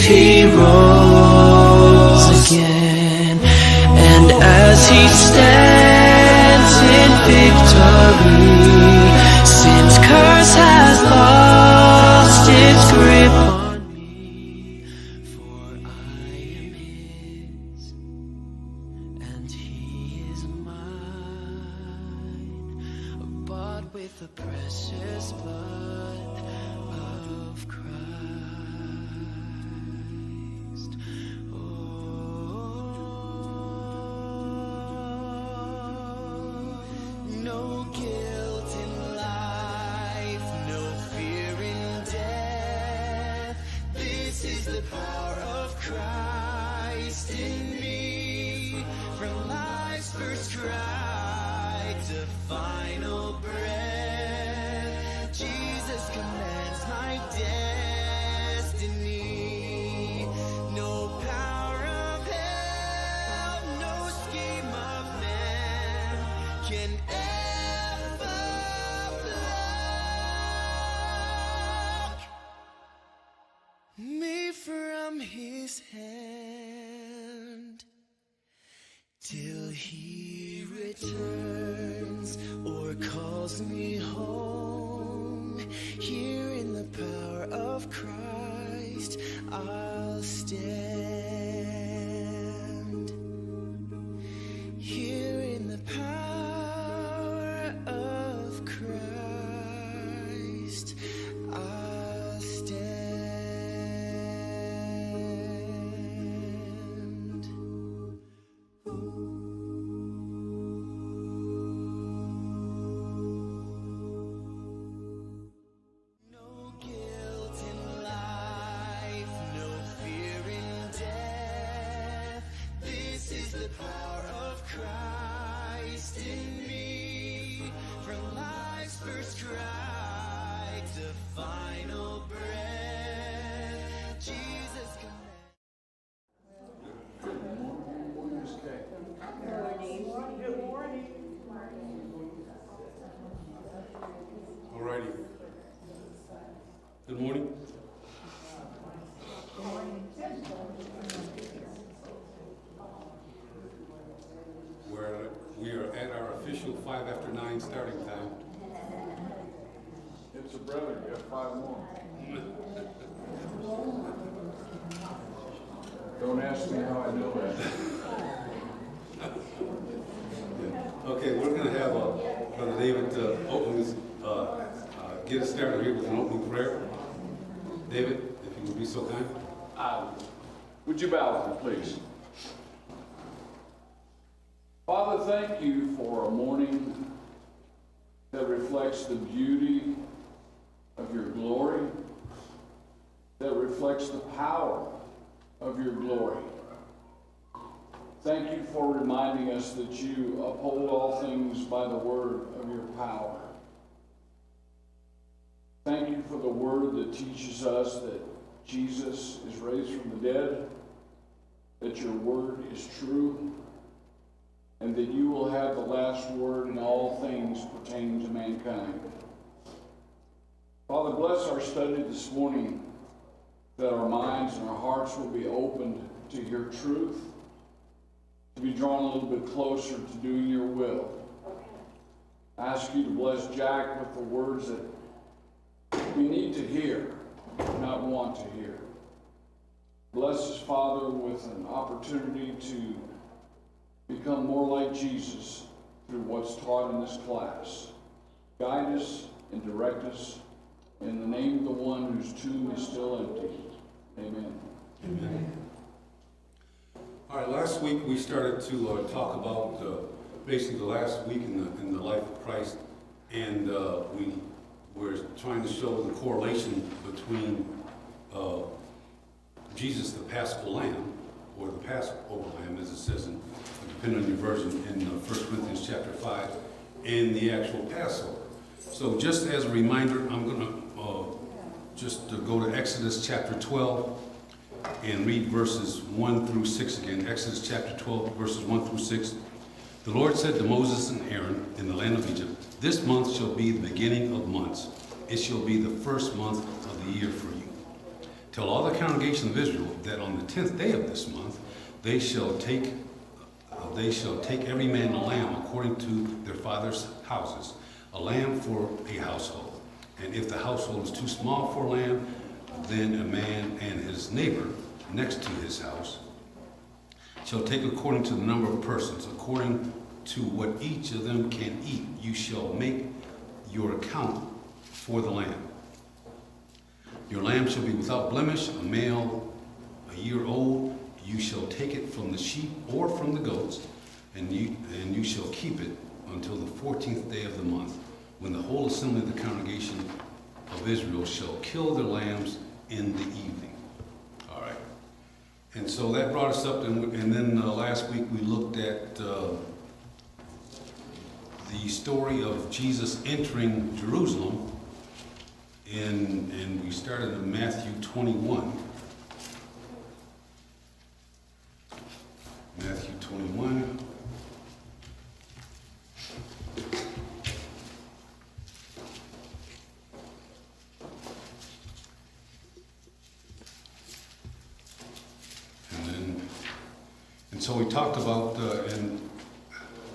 he rose again, and as he stands in victory, sin's curse has lost its grip on me, for I am his, and he is mine, bought with the precious blood of Christ. No guilt in life, no fear in death. This is the power of Christ in me. From life's first cry to final breath, Jesus commands my destiny. No power of hell, no scheme of man can ever pluck me from his hand till he returns or calls me home. Here in the power of Christ I'll stand. Here in the power of Christ I'll stand. No guilt in life, no fear in death. This is the power of Christ in me. From life's first cry to final breath, Jesus commands. All righty. Good morning. We are at our official 5 after 9 starting time. It's a brother, you have 5 more. Don't ask me how I know that. Okay, we're going to have Brother David get us started here with an opening prayer. David, if you would be so kind. Would you bow with me, please? Father, thank you for a morning that reflects the beauty of your glory, that reflects the power of your glory. Thank you for reminding us that you uphold all things by the word of your power. Thank you for the word that teaches us that Jesus is raised from the dead, that your word is true, and that you will have the last word in all things pertaining to mankind. Father, bless our study this morning, that our minds and our hearts will be opened to your truth, to be drawn a little bit closer to doing your will. I ask you to bless Jack with the words that we need to hear, not want to hear. Bless us, Father, with an opportunity to become more like Jesus through what's taught in this class. Guide us and direct us in the name of the one whose tomb is still empty. Amen. Amen. All right, last week we started to talk about basically the last week in the life of Christ, and we were trying to show the correlation between Jesus, the Paschal Lamb, or the Passover Lamb, as it says, depending on your version, in 1 Corinthians chapter 5, and the actual Passover. So just as a reminder, I'm going to just go to Exodus chapter 12 and read verses 1 through 6 again. Exodus chapter 12, verses 1 through 6. The Lord said to Moses and Aaron in the land of Egypt, "This month shall be the beginning of months. It shall be the first month of the year for you. Tell all the congregation of Israel that on the 10th day of this month they shall take every man a lamb according to their father's houses, a lamb for a household. And if the household is too small for a lamb, then a man and his neighbor next to his house shall take according to the number of persons, according to what each of them can eat. You shall make your account for the lamb. Your lamb shall be without blemish, a male, a year old. You shall take it from the sheep or from the goats, and you shall keep it until the 14th day of the month, when the whole assembly of the congregation of Israel shall kill their lambs in the evening. All right. And so that brought us up, and then last week we looked at the story of Jesus entering Jerusalem, and we started in Matthew 21. Matthew 21. And so we talked about, and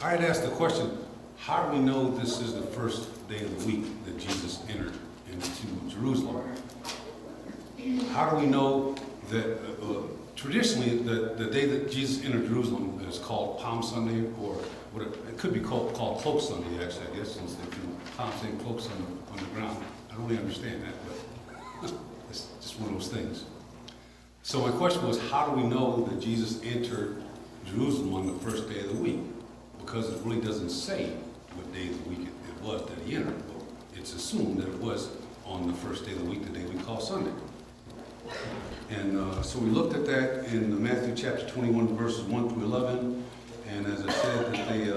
I had asked the question, how do we know this is the first day of the week that Jesus entered into Jerusalem? How do we know that traditionally the day that Jesus entered Jerusalem is called Palm Sunday, or what it could be called Cloak Sunday, actually, I guess, since they do Palm Sunday cloaks on the ground. I don't really understand that, but it's just one of those things. So my question was, how do we know that Jesus entered Jerusalem on the first day of the week? Because it really doesn't say what day of the week it was that he entered. But it's assumed that it was on the first day of the week, the day we call Sunday. And so we looked at that in Matthew chapter 21, verses 1 through 11. And as I said, that they,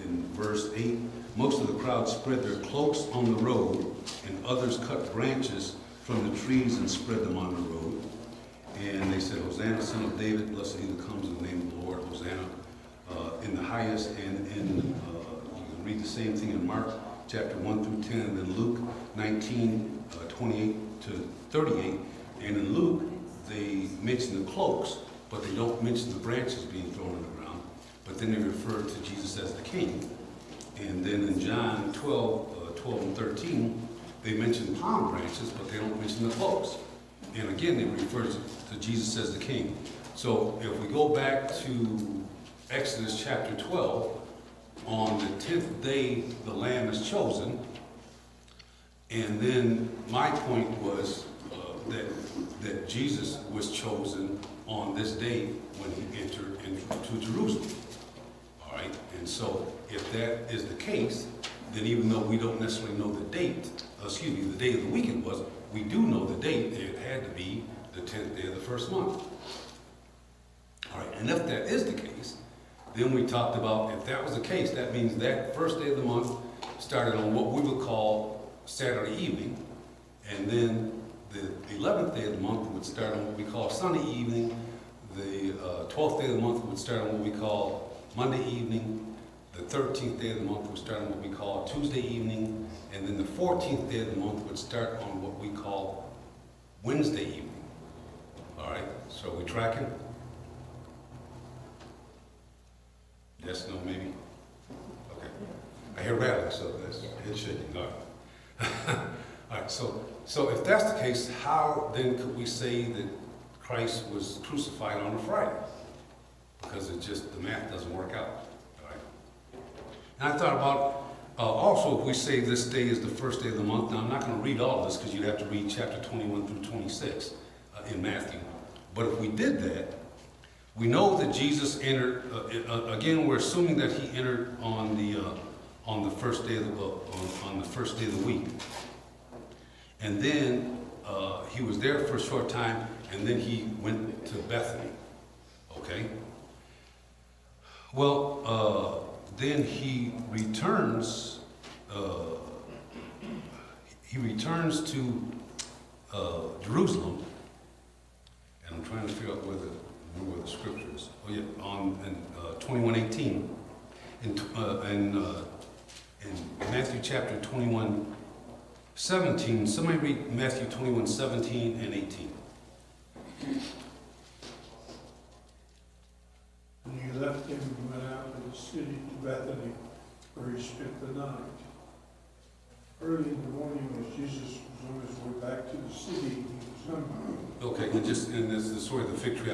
in verse 8, most of the crowd spread their cloaks on the road, and others cut branches from the trees and spread them on the road. And they said, Hosanna, son of David, blessed he that comes in the name of the Lord, Hosanna in the highest. And you can read the same thing in Mark chapter 1 through 10, and then Luke 19, 28 to 38. And in Luke, they mention the cloaks, but they don't mention the branches being thrown on the ground. But then they refer to Jesus as the king. And then in John 12 and 13, they mention palm branches, but they don't mention the cloaks. And again, they refer to Jesus as the king. So if we go back to Exodus chapter 12, on the 10th day, the lamb is chosen. And then my point was that Jesus was chosen on this day when he entered into Jerusalem. All right? And so if that is the case, then even though we don't necessarily know the date, the day of the week it was, we do know the date. It had to be the 10th day of the first month. All right, and if that is the case, then we talked about, if that was the case, that means that first day of the month started on what we would call Saturday evening, and then the 11th day of the month would start on what we call Sunday evening, the 12th day of the month would start on what we call Monday evening, the 13th day of the month would start on what we call Tuesday evening, and then the 14th day of the month would start on what we call Wednesday evening. All right, so are we tracking? Yes, no, maybe? Okay. I hear rattling, so that's head shaking. All right. All right, so if that's the case, how then could we say that Christ was crucified on a Friday? Because it just, the math doesn't work out. And I thought about, also if we say this day is the first day of the month, now I'm not going to read all of this because you'd have to read chapter 21 through 26 in Matthew. But if we did that, we know that Jesus entered, again, we're assuming that he entered on the first day of the week. And then he was there for a short time, and then he went to Bethany. Okay? Well, then he returns to Jerusalem, and I'm trying to figure out where the scripture is. Oh yeah, in 21:18, in Matthew chapter 21, 17. Somebody read Matthew 21, 17 and 18. And he left him and went out of the city to Bethany, where he spent the night. Early in the morning, as Jesus was on his way back to the city, he was hungry. Okay, and this is the story of the fig tree.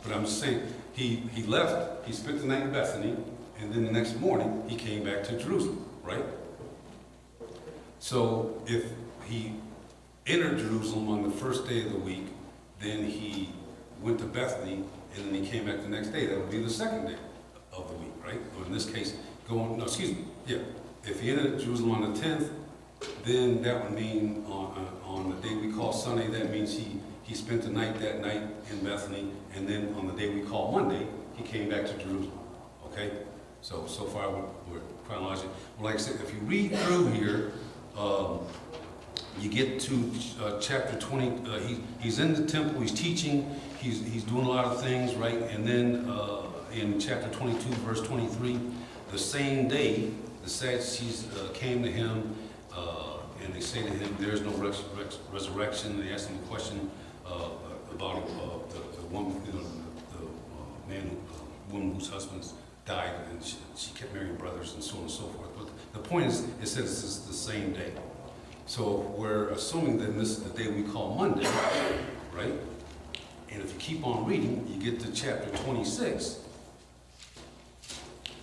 But I'm just saying, he left, he spent the night in Bethany, and then the next morning, he came back to Jerusalem, right? So if he entered Jerusalem on the first day of the week, then he went to Bethany, and then he came back the next day. That would be the second day of the week, right? Or in this case, if he entered Jerusalem on the 10th, then that would mean on the day we call Sunday, that means he spent the night that night in Bethany, and then on the day we call Monday, he came back to Jerusalem, okay? So far we're chronological. Well, like I said, if you read through here, you get to chapter 20, he's in the temple, he's teaching, he's doing a lot of things, right? And then in chapter 22, verse 23, the same day, the Sadducees came to him, and they say to him, "There's no resurrection." They asked him a question about the woman, the woman whose husbands died, and she kept marrying brothers, and so on and so forth. But the point is, it says it's the same day. So we're assuming that this is the day we call Monday, right? And if you keep on reading, you get to chapter 26.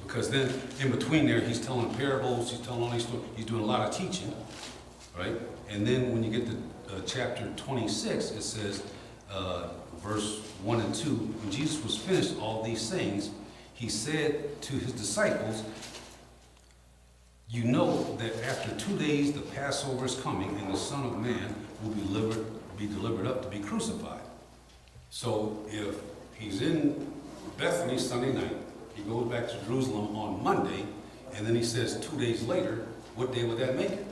Because then, in between there, he's telling parables, he's telling all these stories, he's doing a lot of teaching, right? And then when you get to chapter 26, it says, verse 1 and 2, when Jesus was finished all these things, he said to his disciples, "You know that after 2 days the Passover is coming, and the Son of Man will be delivered up to be crucified." So if he's in Bethany Sunday night, he goes back to Jerusalem on Monday, and then he says 2 days later, what day would that make it?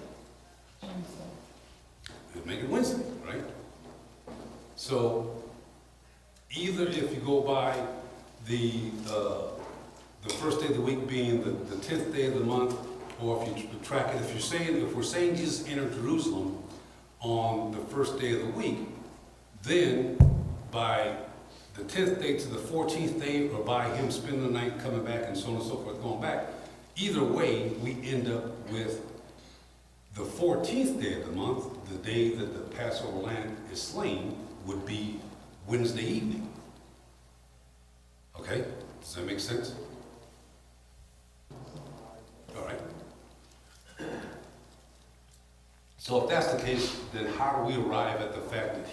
Wednesday. It would make it Wednesday, right? So either if you go by the first day of the week being the 10th day of the month, or if you track it, if we're saying Jesus entered Jerusalem on the first day of the week, then by the 10th day to the 14th day, or by him spending the night coming back and so on and so forth, going back, either way, we end up with the 14th day of the month, the day that the Passover lamb is slain, would be Wednesday evening. Okay? Does that make sense? All right. So if that's the case, then how do we arrive at the fact that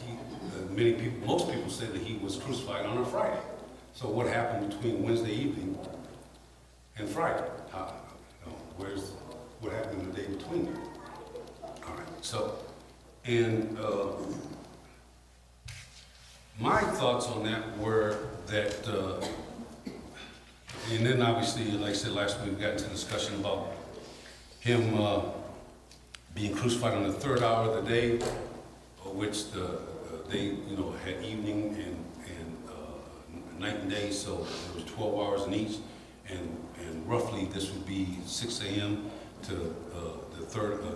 most people say that he was crucified on a Friday? So what happened between Wednesday evening and Friday? What happened in the day between them? All right. So, and my thoughts on that were that, and then obviously, like I said last week, we got into a discussion about him being crucified on the third hour of the day, which they had evening and night and day, so there was 12 hours in each, and roughly this would be 6 a.m. to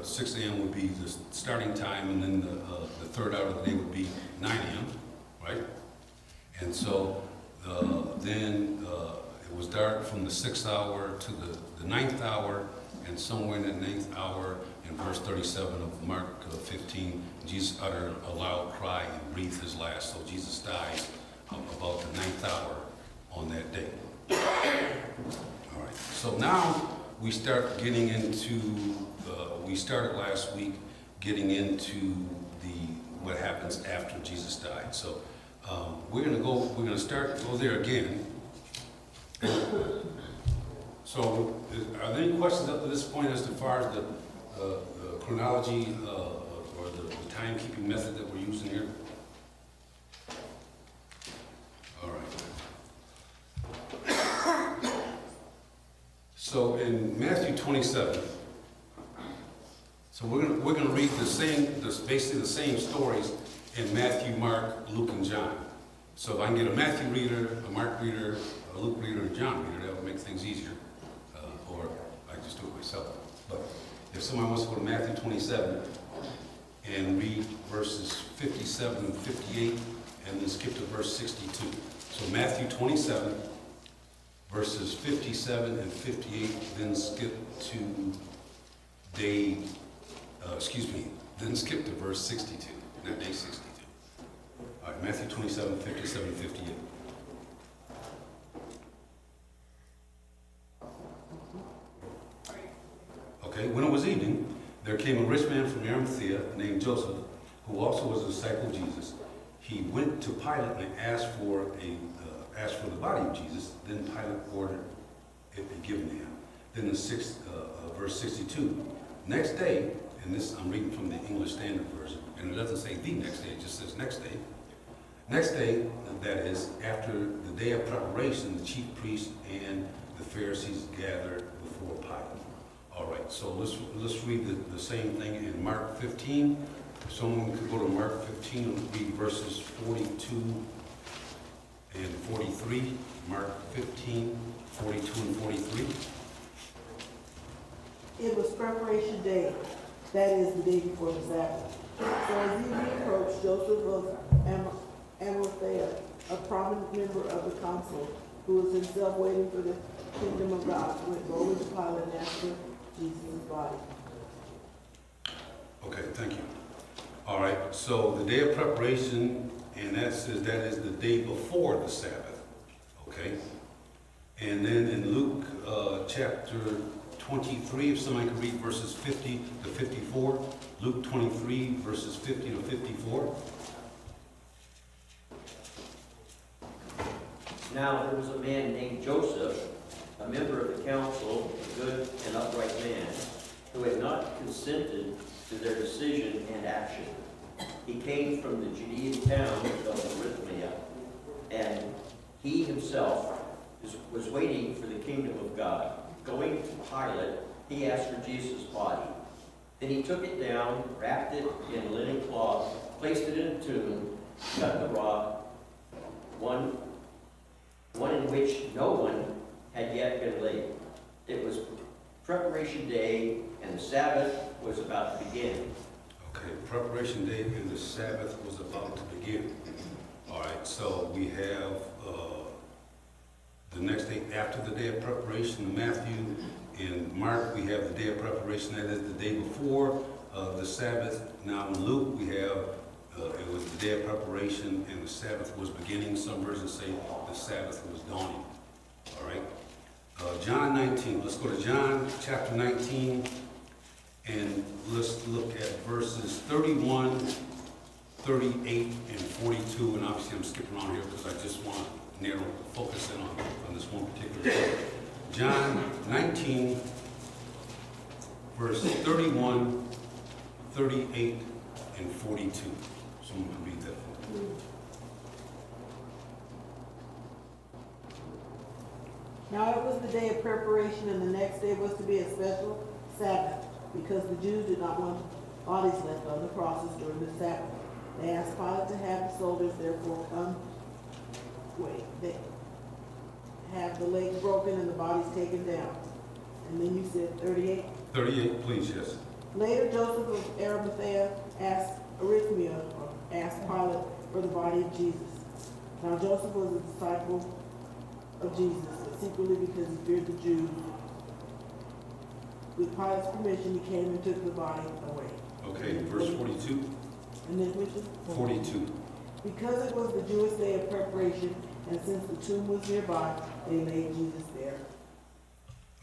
6 a.m. would be the starting time, and then the third hour of the day would be 9 a.m., right? And so then it was dark from the 6th hour to the 9th hour, and somewhere in that 9th hour, in verse 37 of Mark 15, Jesus uttered a loud cry and breathed his last. So Jesus died about the 9th hour on that day. All right. So now we start getting into, we started last week getting into what happens after Jesus died. So we're going to go there again. So are there any questions up to this point as far as the chronology or the timekeeping method that we're using here? All right. So in Matthew 27, so we're gonna read basically the same stories in Matthew, Mark, Luke, and John. So if I can get a Matthew reader, a Mark reader, a Luke reader, and a John reader, that would make things easier. Or I just do it myself. But if someone wants to go to Matthew 27, and read verses 57 and 58, and then skip to verse 62. So Matthew 27, verses 57 and 58, then skip to then skip to verse 62, not day 62. All right, Matthew 27, 57, 58. Okay, when it was evening, there came a rich man from Arimathea named Joseph, who also was a disciple of Jesus. He went to Pilate and asked for the body of Jesus. Then Pilate ordered it be given to him. Then verse 62. Next day, and this I'm reading from the English Standard Version, and it doesn't say the next day, it just says next day. Next day, that is, after the day of preparation, the chief priests and the Pharisees gathered before Pilate. All right, so let's read the same thing in Mark 15. If someone could go to Mark 15 and read verses 42 and 43. Mark 15, 42 and 43. It was preparation day, that is, the day before the Sabbath. So as evening approached, Joseph of Arimathea, a prominent member of the council, who was himself waiting for the kingdom of God, went boldly to Pilate and asked for Jesus' body. Okay, thank you. All right, so the day of preparation, and that says that is the day before the Sabbath. Okay? And then in Luke chapter 23, if somebody could read verses 50 to 54. Luke 23, verses 50 to 54. Now there was a man named Joseph, a member of the council, a good and upright man, who had not consented to their decision and action. He came from the Judean town of Arimathea, and he himself was waiting for the kingdom of God. Going to Pilate, he asked for Jesus' body. Then he took it down, wrapped it in linen cloth, placed it in a tomb, cut the rock, one in which no one had yet been laid. It was preparation day, and the Sabbath was about to begin. Okay, preparation day and the Sabbath was about to begin. All right, so we have the next day after the day of preparation in Matthew. In Mark, we have the day of preparation, that is the day before the Sabbath. Now in Luke, we have it was the day of preparation and the Sabbath was beginning. Some versions say the Sabbath was dawning. All right. John 19. Let's go to John chapter 19 and let's look at verses 31, 38, and 42. And obviously I'm skipping on here because I just want to focus in on this one particular part. John 19, verse 31, 38, and 42. Someone can read that for me. Now it was the day of preparation, and the next day was to be a special Sabbath, because the Jews did not want bodies left on the crosses during the Sabbath. They asked Pilate to have the soldiers therefore they have the legs broken and the bodies taken down. And then you said 38? 38, please, yes. Later, Joseph of Arimathea asked Pilate for the body of Jesus. Now Joseph was a disciple of Jesus, but secretly because he feared the Jews. With Pilate's permission, he came and took the body away. Okay, verse 42. And then which is? 42. Because it was the Jewish day of preparation, and since the tomb was nearby, they laid Jesus there.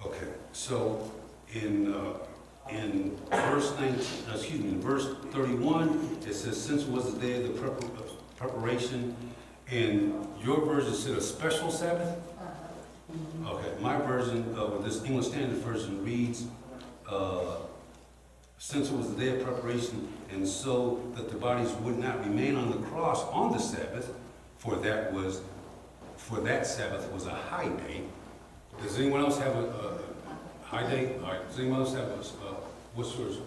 Okay, so in verse 19, in verse 31, it says, since it was the day of the preparation, and your version said a special Sabbath? Okay, my version, this English Standard Version reads, since it was the day of preparation, and so that the bodies would not remain on the cross on the Sabbath, for that Sabbath was a high day. Does anyone else have a high day? All right, does anyone else have what's yours?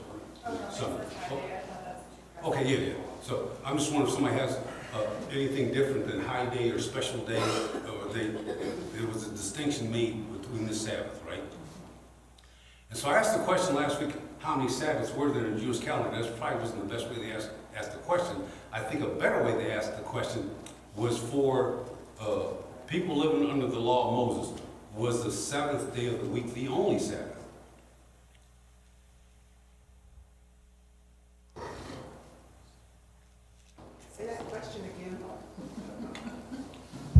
Okay, yeah. So I'm just wondering if somebody has anything different than high day or special day, or there was a distinction made between the Sabbath, right? And so I asked the question last week, how many Sabbaths were there in the Jewish calendar. That probably wasn't the best way to ask the question. I think a better way to ask the question was for people living under the law of Moses. Was the seventh day of the week the only Sabbath? Say that question again.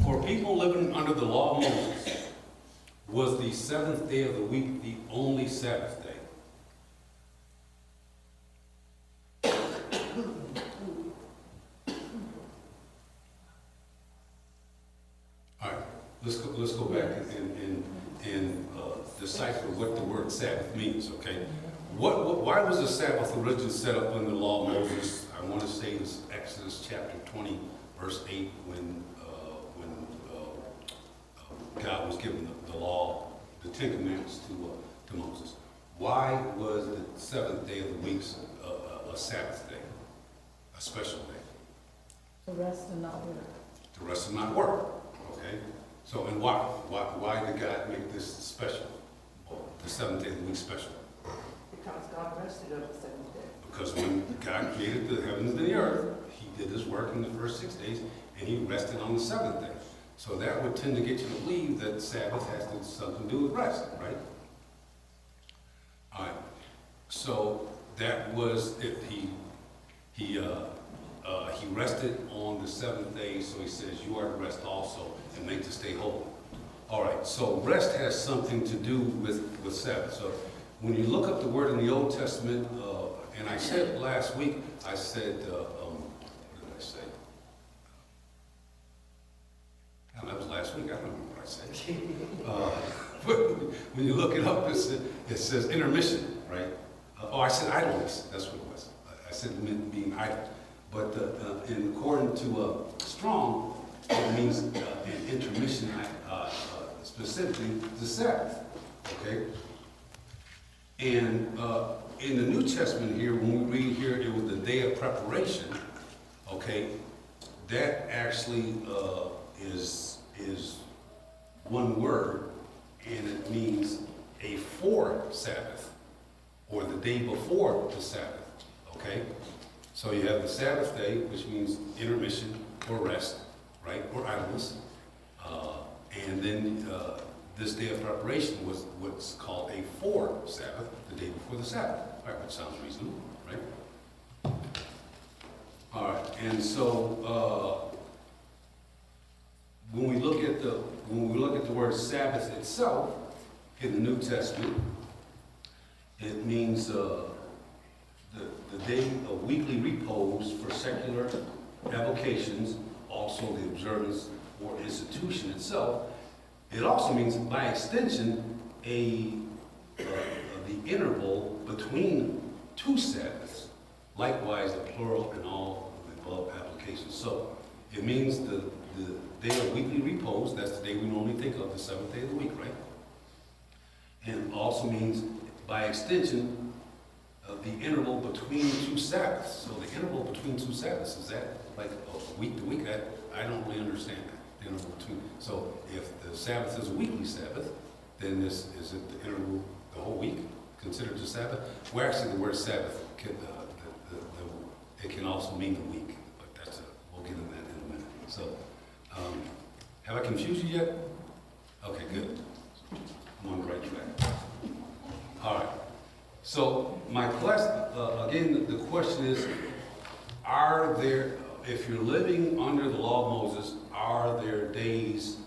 For people living under the law of Moses, was the seventh day of the week the only Sabbath day? All right, let's go back and decipher what the word Sabbath means, okay? Why was the Sabbath originally set up in the law of Moses? I want to say it's Exodus chapter 20, verse 8, when God was giving the law, the Ten Commandments to Moses. Why was the seventh day of the week a Sabbath day, a special day? To rest and not work. To rest and not work, okay? So, and why? Why did God make this special, the seventh day of the week special? Because God rested on the seventh day. Because when God created the heavens and the earth, he did his work in the first 6 days, and he rested on the seventh day. So that would tend to get you to believe that Sabbath has something to do with rest, right? All right. So that was it. He rested on the seventh day, so he says, you are to rest also and make to stay holy. All right, so rest has something to do with Sabbath. So when you look up the word in the Old Testament, and I said last week, I said, what did I say? That was last week, I don't remember what I said. When you look it up, it says intermission, right? I said idleness, that's what it was. I said it meant being idle. But according to Strong, it means an intermission, specifically the Sabbath, okay? And in the New Testament here, when we read here, it was the day of preparation, okay? That actually is one word, and it means a fore Sabbath, or the day before the Sabbath, okay? So you have the Sabbath day, which means intermission or rest, right, or idleness. And then this day of preparation was what's called a fore Sabbath, the day before the Sabbath. All right, that sounds reasonable, right? All right, and so when we look at the word Sabbath itself in the New Testament, it means the day of weekly repose for secular avocations, also the observance or institution itself. It also means, by extension, the interval between two Sabbaths, likewise the plural in all of the above applications. So it means the day of weekly repose, that's the day we normally think of, the seventh day of the week, right? And it also means, by extension, the interval between two Sabbaths. So the interval between two Sabbaths, is that like week to week? I don't really understand that. The interval between. So if the Sabbath is a weekly Sabbath, then is it the interval the whole week considered a Sabbath? Well, actually, the word Sabbath it can also mean the week, but we'll get into that in a minute. So have I confused you yet? Okay, good. I'm on the right track. All right. So my question, again, the question is, are there, if you're living under the law of Moses, are there days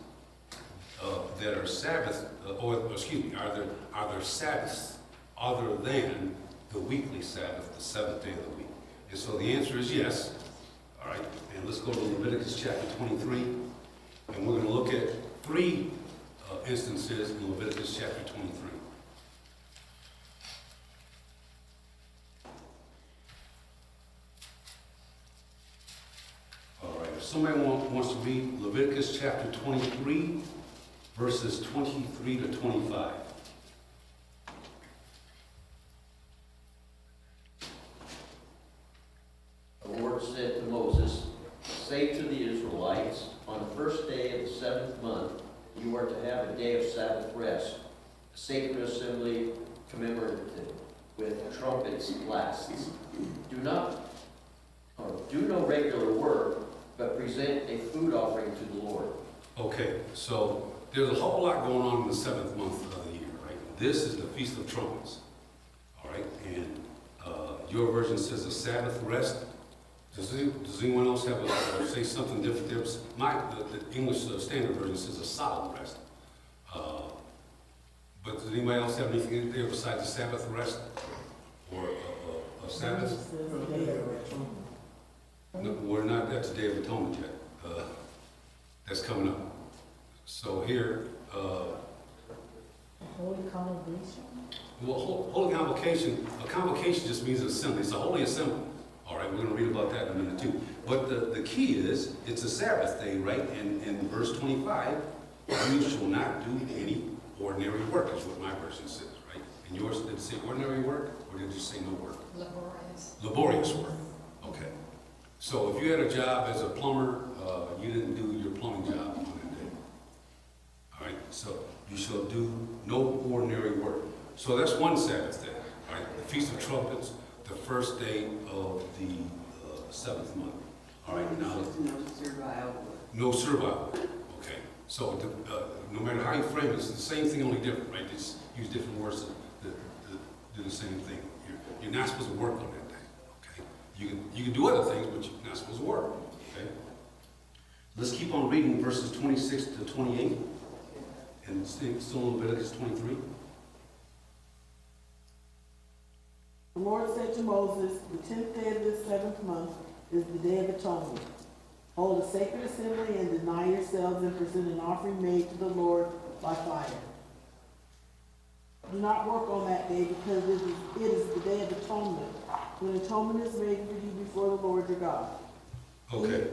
that are Sabbath, are there Sabbaths other than the weekly Sabbath, the seventh day of the week? And so the answer is yes. All right, and let's go to Leviticus chapter 23, and we're going to look at three instances in Leviticus chapter 23. If somebody wants to read Leviticus chapter 23, verses 23 to 25. The Lord said to Moses, say to the Israelites, on the first day of the seventh month, you are to have a day of Sabbath rest, a sacred assembly commemorative with trumpets blasts. Do no regular work, but present a food offering to the Lord. Okay, so there's a whole lot going on in the 7th month of the year, right? This is the Feast of Trumpets, all right? And your version says a Sabbath rest. Does anyone else have say something different? The English Standard Version says a solemn rest. But does anybody else have anything in there besides a Sabbath rest or a Sabbath? Says the day of atonement. No, we're not at the Day of Atonement yet. That's coming up. So here, Holy Congregation? well, holy convocation, a convocation just means assembly. It's a holy assembly. All right, we're going to read about that in a minute too. But the key is, it's a Sabbath day, right? And in verse 25, you shall not do any ordinary work, is what my version says, right? And yours, did it say ordinary work, or did you say no work? Laborious. Laborious work. Okay. So if you had a job as a plumber, you didn't do your plumbing job on that day. All right, so you shall do no ordinary work. So that's one Sabbath day, all right? The Feast of Trumpets, the first day of the 7th month. All right, now. No servile work. Okay. So no matter how you frame it, it's the same thing, only different, right? Just use different words to do the same thing. You're not supposed to work on that day, okay? You can do other things, but you're not supposed to work, okay? Let's keep on reading verses 26 to 28, and still in Leviticus 23. The Lord said to Moses, the 10th day of this 7th month is the Day of Atonement. Hold a sacred assembly and deny yourselves and present an offering made to the Lord by fire. Do not work on that day because it is the Day of Atonement, when atonement is made for you before the Lord your God. Okay.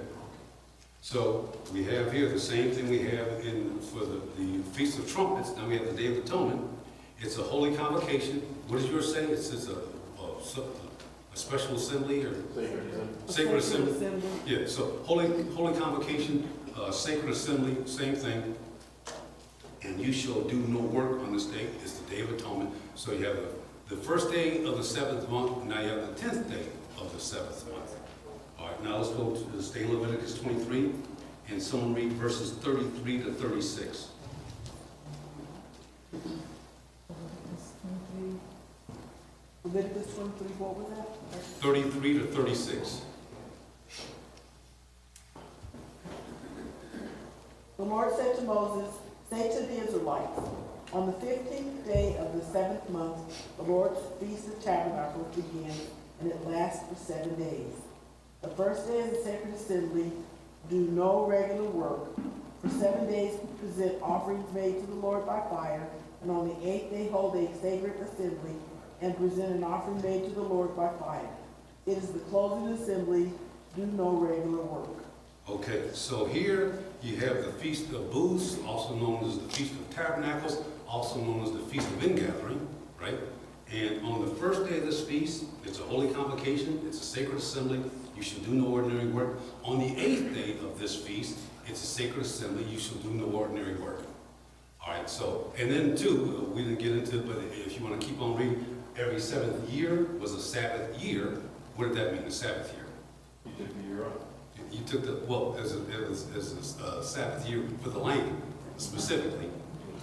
So we have here the same thing we have for the Feast of Trumpets. Now we have the Day of Atonement. It's a holy convocation. What does yours say? It says a special assembly or sacred assembly. Yeah. So holy convocation, sacred assembly, same thing. And you shall do no work on this day. It's the Day of Atonement. So you have the first day of the 7th month, and now you have the 10th day of the 7th month. All right, now let's go to stay in Leviticus 23, and someone read verses 33 to 36. Leviticus 23, what was that? 33 to 36. The Lord said to Moses, say to the Israelites, on the 15th day of the 7th month, the Lord's Feast of Tabernacles begins, and it lasts for 7 days. The first day is the sacred assembly. Do no regular work. For 7 days present offerings made to the Lord by fire, and on the 8th day hold a sacred assembly and present an offering made to the Lord by fire. It is the closing assembly. Do no regular work. Okay, so here you have the Feast of Booths, also known as the Feast of Tabernacles, also known as the Feast of Ingathering, right? And on the first day of this feast, it's a holy convocation, it's a sacred assembly, you shall do no ordinary work. On the 8th day of this feast, it's a sacred assembly, you shall do no ordinary work. All right, so, and then too, we didn't get into it, but if you want to keep on reading, every 7th year was a Sabbath year. What did that mean, a Sabbath year? You took the year off. You took the, well, as a Sabbath year for the land, specifically,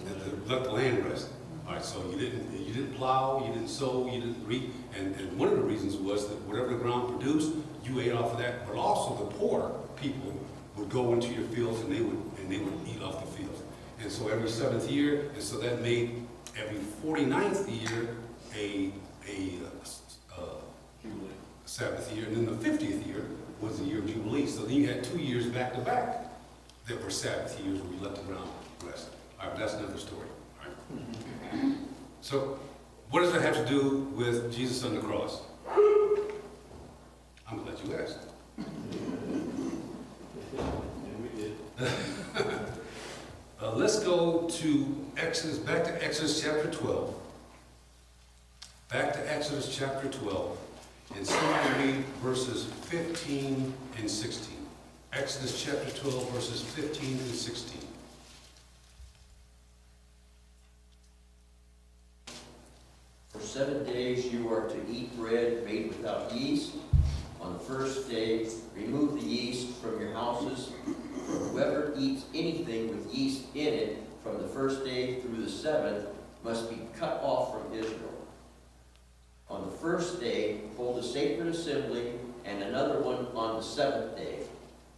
to let the land rest. All right, so you didn't plow, you didn't sow, you didn't reap, and one of the reasons was that whatever the ground produced, you ate off of that, but also the poor people would go into your fields and they would eat off the fields. And so every 7th year, and so that made every 49th year a Sabbath year, and then the 50th year was the year of Jubilee. So then you had 2 years back to back that were Sabbath years where you let the ground rest. All right, but that's another story. All right. So what does that have to do with Jesus on the cross? I'm gonna let you ask. Let's go to Exodus, back to Exodus chapter 12. Back to Exodus chapter 12. And someone read verses 15 and 16. Exodus chapter 12, verses 15 and 16. For 7 days you are to eat bread made without yeast. On the first day, remove the yeast from your houses. For whoever eats anything with yeast in it from the first day through the 7th must be cut off from Israel. On the first day, hold a sacred assembly, and another one on the 7th day.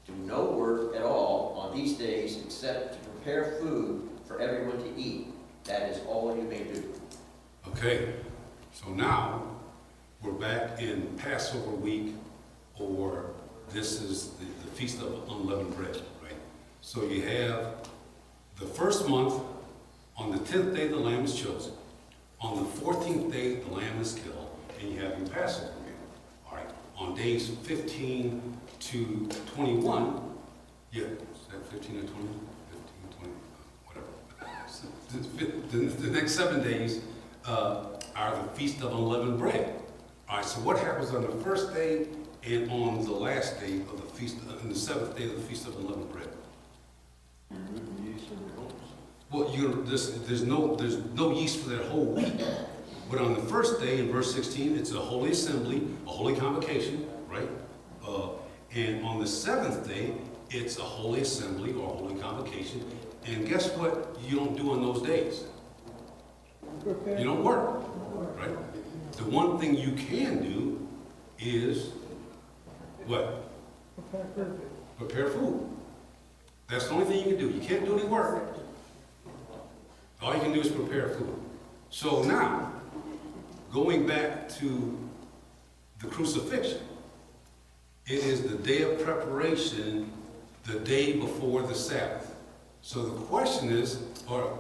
Do no work at all on these days except to prepare food for everyone to eat. That is all you may do. Okay, so now we're back in Passover week, or this is the Feast of Unleavened Bread, right? So you have the first month, on the 10th day the lamb is chosen. On the 14th day the lamb is killed, and you have your Passover meal. All right, on days 15 to 21, yeah, is that 15 to 20? 15, 20, whatever. The next 7 days are the Feast of Unleavened Bread. All right, so what happens on the first day and on the last day of the feast, and the 7th day of the Feast of Unleavened Bread? Well, there's no yeast for that whole week. But on the first day, in verse 16, it's a holy assembly, a holy convocation, right? And on the 7th day, it's a holy assembly or a holy convocation. And guess what you don't do on those days? You don't work, right? The one thing you can do is what? Prepare food. That's the only thing you can do. You can't do any work. All you can do is prepare food. So now, going back to the crucifixion, it is the day of preparation, the day before the Sabbath. So the question is, or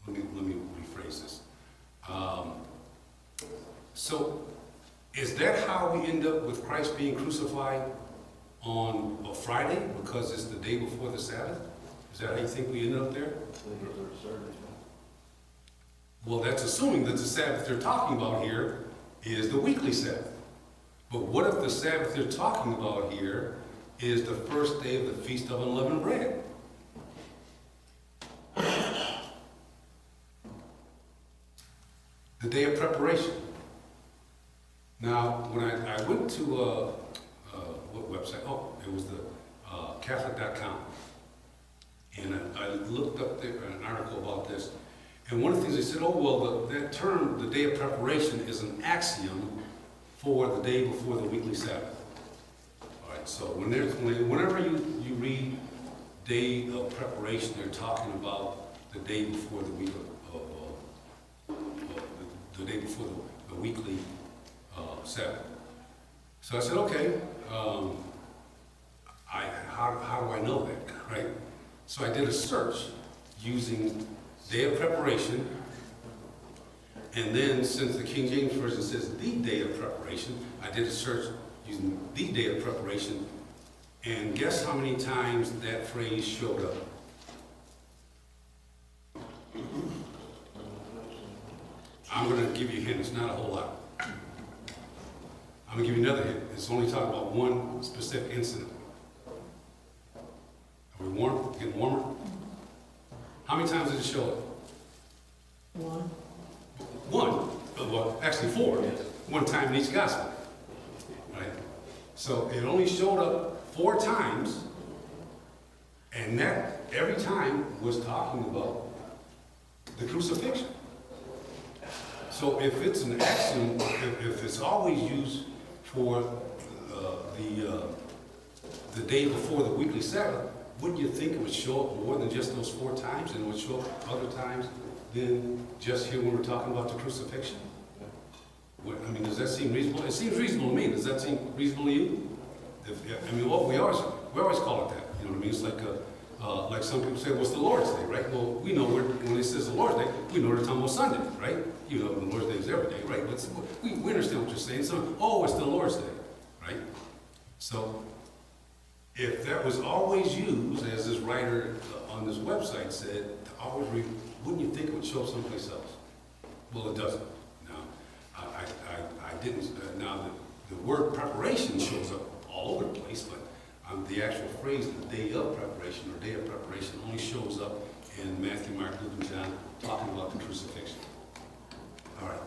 let me rephrase this. So is that how we end up with Christ being crucified on a Friday because it's the day before the Sabbath? Is that how you think we end up there? Well, that's assuming that the Sabbath they're talking about here is the weekly Sabbath. But what if the Sabbath they're talking about here is the first day of the Feast of Unleavened Bread? The day of preparation. Now, when I went to, what website? Oh, it was the Catholic.com. And I looked up there an article about this. And one of the things they said, oh, well, that term, the day of preparation, is an axiom for the day before the weekly Sabbath. All right, so whenever you read day of preparation, they're talking about the day before the week the day before the weekly Sabbath. So I said, okay, how do I know that, right? So I did a search using day of preparation, and then since the King James Version says the day of preparation, I did a search using the day of preparation, and guess how many times that phrase showed up? I'm going to give you a hint. It's not a whole lot. I'm going to give you another hint. It's only talking about one specific incident. Are we warm? Getting warmer? How many times did it show up? One. One. Well, actually 4. One time in each gospel. Right? So it only showed up 4 times, and that every time was talking about the crucifixion. So if it's an axiom, if it's always used for the day before the weekly Sabbath, wouldn't you think it would show up more than just those 4 times, and it would show up other times than just here when we're talking about the crucifixion? I mean, does that seem reasonable? It seems reasonable to me. Does that seem reasonable to you? We always call it that. You know what I mean? It's like some people say, well, it's the Lord's Day, right? Well, we know when it says the Lord's Day, we know they're talking about Sunday, right? You know, the Lord's Day is every day, right? But we understand what you're saying. So, oh, it's the Lord's Day, right? So, if that was always used, as this writer on this website said, to always read, wouldn't you think it would show up someplace else? Well, it doesn't. Now, I didn't. Now, the word preparation shows up all over the place, but the actual phrase, the day of preparation or day of preparation, only shows up in Matthew, Mark, Luke, and John talking about the crucifixion. All right.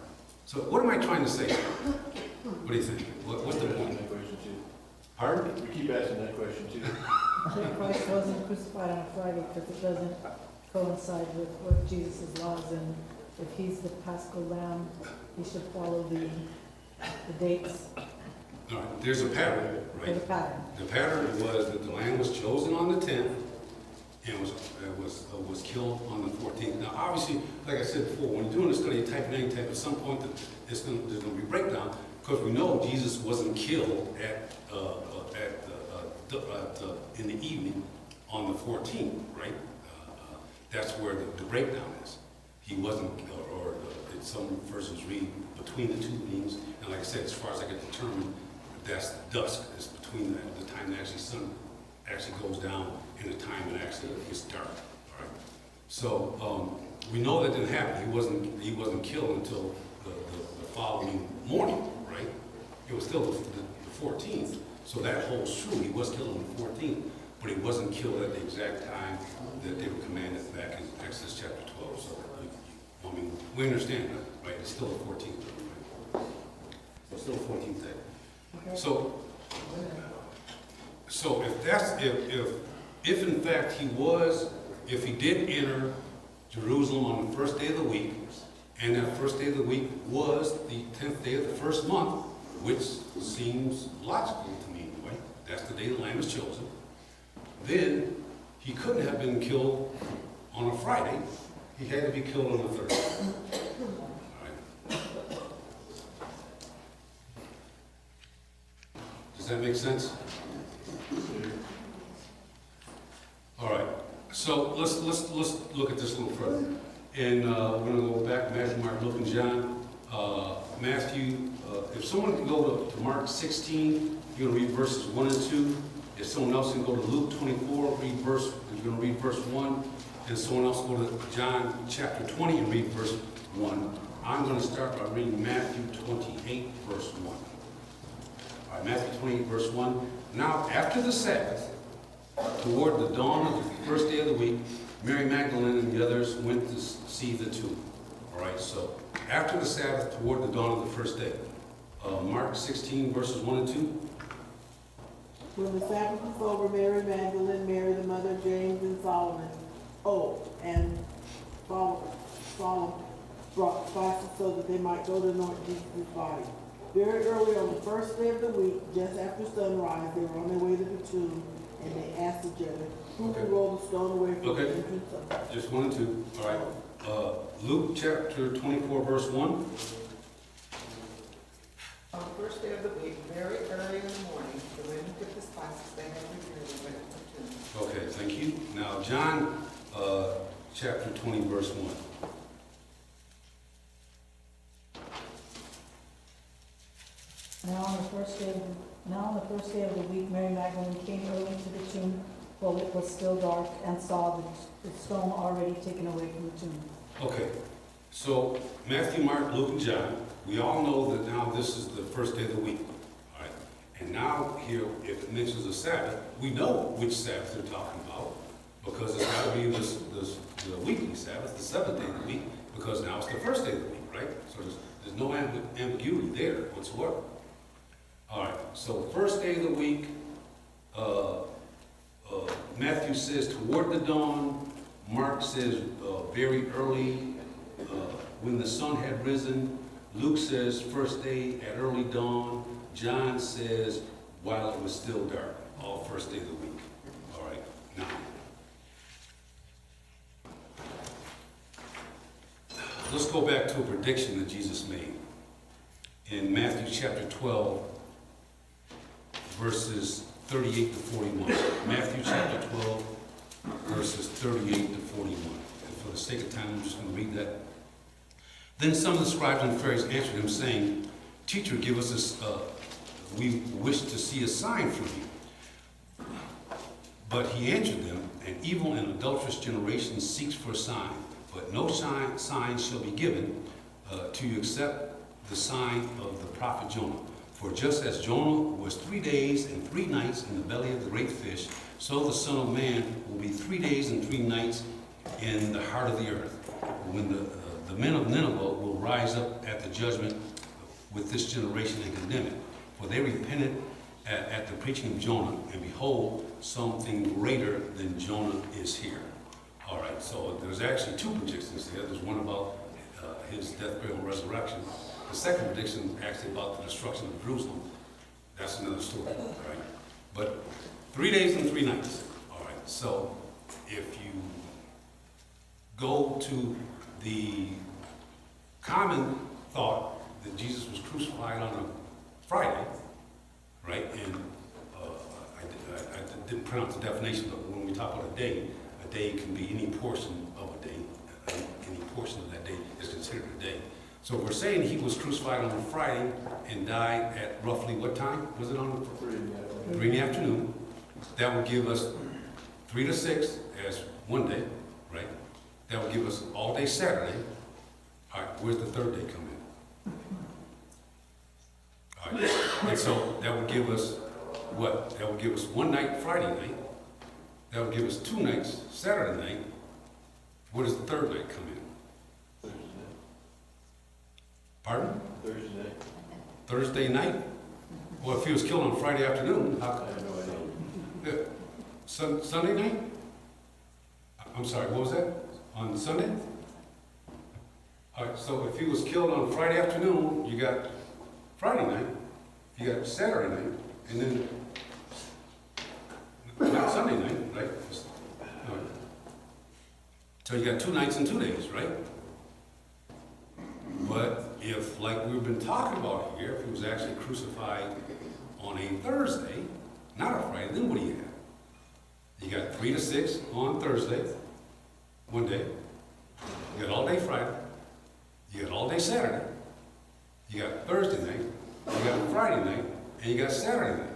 So what am I trying to say? What do you think? What's the point? That question too. Pardon? We keep asking that question too. That Christ wasn't crucified on Friday because it doesn't coincide with what Jesus' laws, and if he's the Paschal Lamb, he should follow the dates All right, there's a pattern, for the right? pattern. The pattern was that the lamb was chosen on the 10th and was killed on the 14th. Now, obviously, like I said before, when you're doing a study of type 9 type, at some point there's going to be breakdown, because we know Jesus wasn't killed in the evening on the 14th, right? That's where the breakdown is. He wasn't, some versions read between the two evenings, and like I said, as far as I can determine, that's dusk. It's between the time the sun actually goes down and the time it actually gets dark. All right. So we know that didn't happen. He wasn't killed until the following morning, right? It was still the 14th. So that holds true. He was killed on the 14th, but he wasn't killed at the exact time that they were commanded back in Exodus chapter 12. So I mean, we understand that, right? It's still the 14th. Right? It's still the 14th day. Okay. So if in fact if he did enter Jerusalem on the first day of the week, and that first day of the week was the 10th day of the first month, which seems logical to me anyway, that's the day the lamb is chosen, then he couldn't have been killed on a Friday, he had to be killed on a Thursday. All right. Does that make sense? All right, so let's look at this a little further. And we're going to go back to Matthew, Mark, Luke, and John. Matthew, if someone can go to Mark 16, you're going to read verses 1 and 2. If someone else can go to Luke 24, you're going to read verse 1. And someone else go to John chapter 20 and read verse 1. I'm going to start by reading Matthew 28, verse 1. All right, Matthew 28, verse 1. Now, after the Sabbath, toward the dawn of the first day of the week, Mary Magdalene and the others went to see the tomb. All right, so after the Sabbath, toward the dawn of the first day. Mark 16, verses 1 and 2. When the Sabbath was over, Mary Magdalene, Mary the mother of James and Solomon, and Solomon brought spices so that they might go to anoint Jesus' body. Very early on the first day of the week, just after sunrise, they were on their way to the tomb, and they asked each other, who will roll the stone away from the entrance of? Just 1 and 2. All right. Luke chapter 24, verse 1. On the first day of the week, very early in the morning, the women took the spices they had prepared and went to the tomb. Okay, thank you. Now, John chapter 20, verse 1. Now on the first day of the week, Mary Magdalene came early to the tomb while it was still dark and saw the stone already taken away from the tomb. Okay, so Matthew, Mark, Luke, and John, we all know that now this is the first day of the week. All right, and now here, if it mentions a Sabbath, we know which Sabbath they're talking about, because it's got to be the weekly Sabbath, the seventh day of the week, because now it's the first day of the week, right? So there's no ambiguity there whatsoever. All right, so first day of the week, Matthew says toward the dawn, Mark says very early, when the sun had risen, Luke says first day at early dawn, John says while it was still dark, all first day of the week. All right, now, let's go back to a prediction that Jesus made in Matthew chapter 12, verses 38 to 41. Matthew chapter 12, verses 38 to 41. And for the sake of time, I'm just going to read that. Then some of the scribes and Pharisees answered him, saying, Teacher, give us this, we wish to see a sign from you. But he answered them, An evil and adulterous generation seeks for a sign, but no sign shall be given to you except the sign of the prophet Jonah. For just as Jonah was 3 days and 3 nights in the belly of the great fish, so the Son of Man will be 3 days and 3 nights in the heart of the earth. When the men of Nineveh will rise up at the judgment with this generation and condemn it. For they repented at the preaching of Jonah, and behold, something greater than Jonah is here. All right, so there's actually two predictions here. There's one about his death, burial, and resurrection. The second prediction is actually about the destruction of Jerusalem. That's another story, right? But 3 days and 3 nights. All right, so if you go to the common thought that Jesus was crucified on a Friday, right? And I didn't pronounce the definition, but when we talk about a day can be any portion of a day. Any portion of that day is considered a day. So we're saying he was crucified on a Friday and died at roughly what time? Was it on 3 in the afternoon? That would give us 3 to 6 as one day, right? That would give us all day Saturday. All right, where's the third day come in? All right, and so that would give us what? That would give us one night Friday night. That would give us 2 nights Saturday night. Where does the third night come in? Pardon? Thursday. Thursday night? Well, if he was killed on Friday afternoon, how? I have no idea. Sunday night? I'm sorry, what was that? On Sunday? All right, so if he was killed on Friday afternoon, you got Friday night, you got Saturday night, and then not Sunday night, right? All right. So you got 2 nights and 2 days, right? But if, like we've been talking about here, if he was actually crucified on a Thursday, not a Friday, then what do you have? You got 3 to 6 on Thursday, one day. You got all day Friday. You got all day Saturday. You got Thursday night. You got Friday night, and you got Saturday night.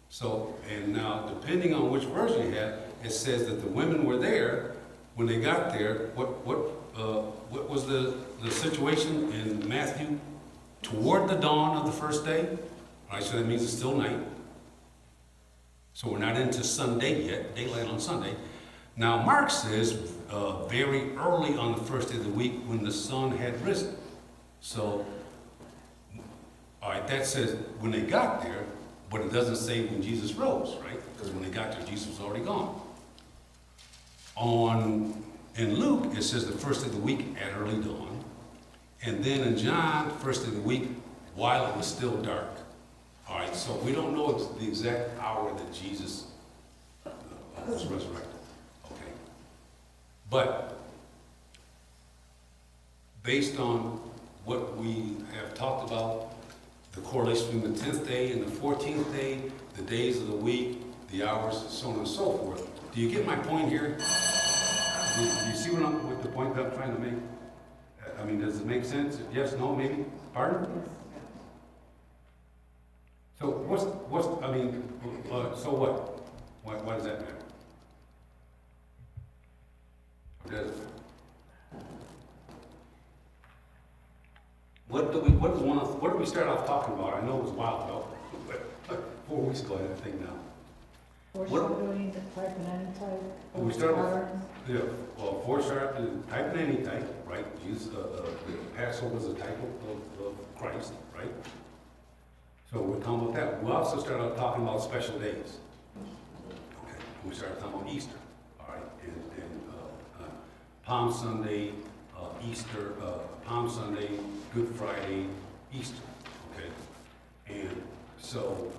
So, and now depending on which version you have, it says that the women were there when they got there. What was the situation in Matthew? Toward the dawn of the first day. All right, so that means it's still night. So we're not into Sunday yet, daylight on Sunday. Now Mark says very early on the first day of the week when the sun had risen. So, all right, that says when they got there, but it doesn't say when Jesus rose, right? Because when they got there, Jesus was already gone. In Luke, it says the first day of the week at early dawn. And then in John, first day of the week, while it was still dark. All right, so we don't know the exact hour that Jesus was resurrected. Okay. But based on what we have talked about, the correlation between the 10th day and the 14th day, the days of the week, the hours, so on and so forth. Do you get my point here? Do you see what the point that I'm trying to make? I mean, does it make sense? Yes, no, maybe? Pardon? So so what? Why does that matter? Does it? What did we start off talking about? I know it was a while ago, but 4 weeks ago, I think now. Foreshadowing, the type and any type. We start with, yeah, well, foreshadowing, type and any type, right? Jesus, the Passover was a type of Christ, right? So we're talking about that. We also started out talking about special days. Okay, we started talking about Easter, all right, and Palm Sunday, Easter, Palm Sunday, Good Friday, Easter, okay? And so,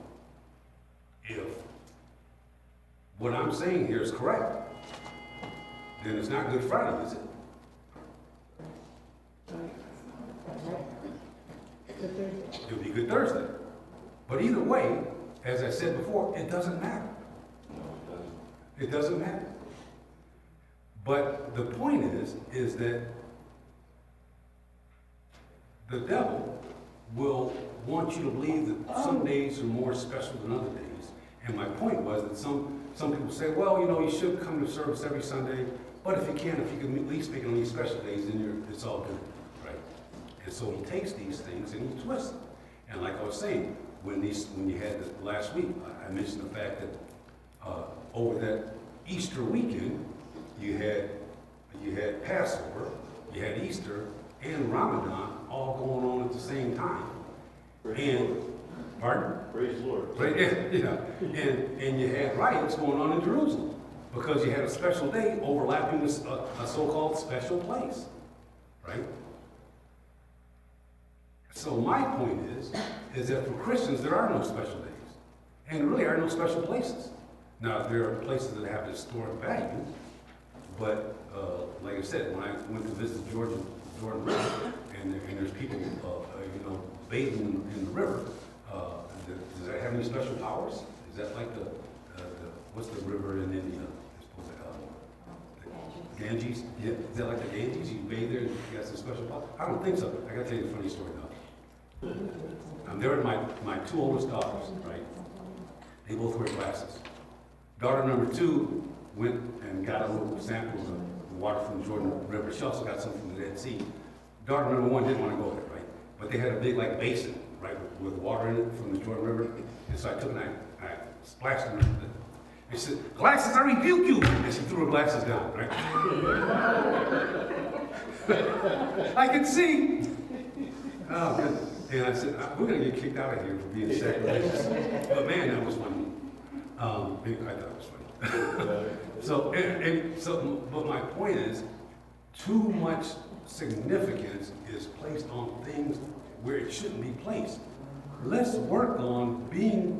if what I'm saying here is correct, then it's not Good Friday, is it? Good Thursday. It'll be Good Thursday. But either way, as I said before, it doesn't matter. It doesn't matter. But the point is that the devil will want you to believe that some days are more special than other days. And my point was that some people say, well, you know, you should come to service every Sunday, but if you can at least make it on these special days, then it's all good, right? And so he takes these things and he twists them. And like I was saying, when you had the last week, I mentioned the fact that over that Easter weekend, you had Passover, you had Easter, and Ramadan all going on at the same time. And, pardon? Praise the Lord. Right, yeah, and you had riots going on in Jerusalem because you had a special day overlapping with a so-called special place, right? So my point is that for Christians, there are no special days, and really are no special places. Now, there are places that have historic value, but like I said, when I went to visit Jordan River, and there's people, bathing in the river, does that have any special powers? Is that like the what's the river in India? Ganges? Yeah, is that like the Ganges? You bathe there and you got some special powers? I don't think so. I gotta tell you a funny story though. There were my two oldest daughters, right? They both wear glasses. Daughter number 2 went and got a little sample of the water from the Jordan River. She also got some from the Dead Sea. Daughter number 1 didn't want to go there, right? But they had a big like basin, right, with water in it from the Jordan River. And so I took and I splashed them. And she said, "Glasses, I rebuke you!" And she threw her glasses down, right? I could see. Oh, goodness. And I said, "We're going to get kicked out of here for being sacrilegious." But man, that was funny. I thought it was funny. But my point is, too much significance is placed on things where it shouldn't be placed. Let's work on being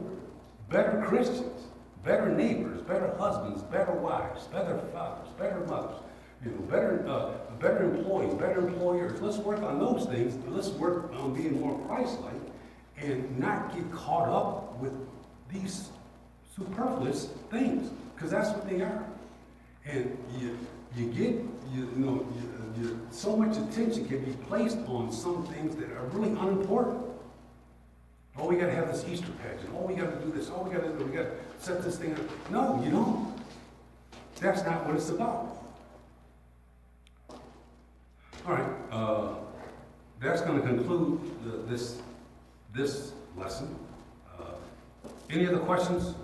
better Christians, better neighbors, better husbands, better wives, better fathers, better mothers, better employees, better employers. Let's work on those things. Let's work on being more Christ-like and not get caught up with these superfluous things, because that's what they are. And so much attention can be placed on some things that are really unimportant. Oh, we got to have this Easter pageant. Oh, we got to do this. Oh, we got to set this thing up. No, you don't. That's not what it's about. All right, that's going to conclude this lesson. Any other questions?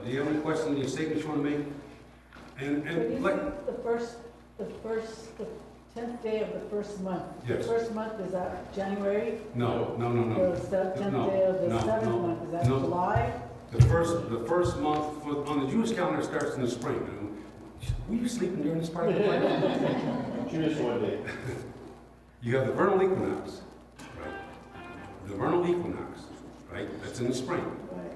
Do you have any questions, any statements you want to make? And like the 10th day of the first month. Yes. The first month, is that January? no. The 10th day of the 7th month, is that July? The first month on the Jewish calendar starts in the spring. Were you sleeping during this part of the night? Jewish one day. You have the vernal equinox, right? The vernal equinox, right? That's in the spring. Right.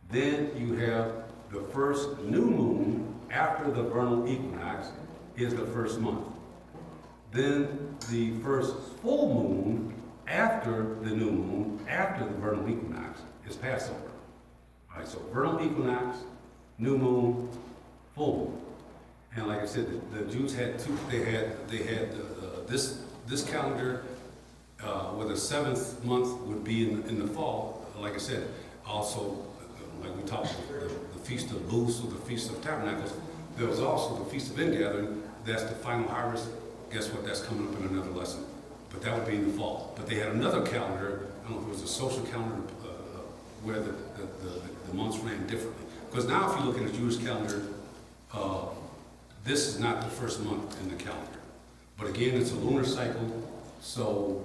Then you have the first new moon after the vernal equinox is the first month. Then the first full moon after the new moon, after the vernal equinox, is Passover. All right, so vernal equinox, new moon, full moon. And like I said, the Jews had two. They had this calendar, where the 7th month would be in the fall. Like I said, also like we talked about the Feast of Booths or the Feast of Tabernacles. There was also the Feast of Ingathering. That's the final harvest. Guess what? That's coming up in another lesson. But that would be in the fall. But they had another calendar. I don't know if it was a social calendar where the months ran differently. Because now, if you look at the Jewish calendar, this is not the first month in the calendar. But again, it's a lunar cycle. So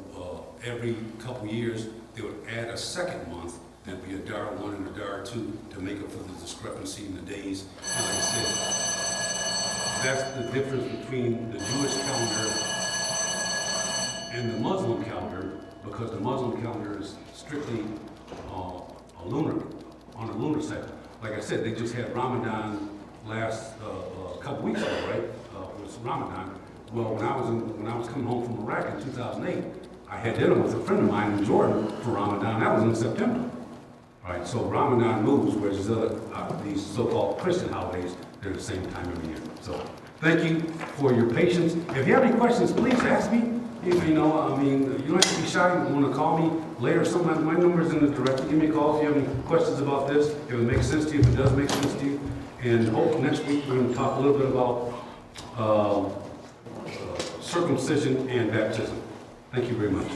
every couple years, they would add a second month. There'd be a Dar 1 and a Dar 2 to make up for the discrepancy in the days. And like I said, that's the difference between the Jewish calendar and the Muslim calendar, because the Muslim calendar is strictly on a lunar cycle. Like I said, they just had Ramadan last couple weeks ago, right? It was Ramadan. Well, when I was coming home from Iraq in 2008, I had dinner with a friend of mine in Jordan for Ramadan. That was in September. All right, so Ramadan moves, whereas these so-called Christian holidays, they're the same time every year. So thank you for your patience. If you have any questions, please ask me. You don't have to be shy. You want to call me later. Sometimes my number is in the directory. Give me a call if you have any questions about this, if it makes sense to you, if it does make sense to you. And hope next week we're going to talk a little bit about circumcision and baptism. Thank you very much.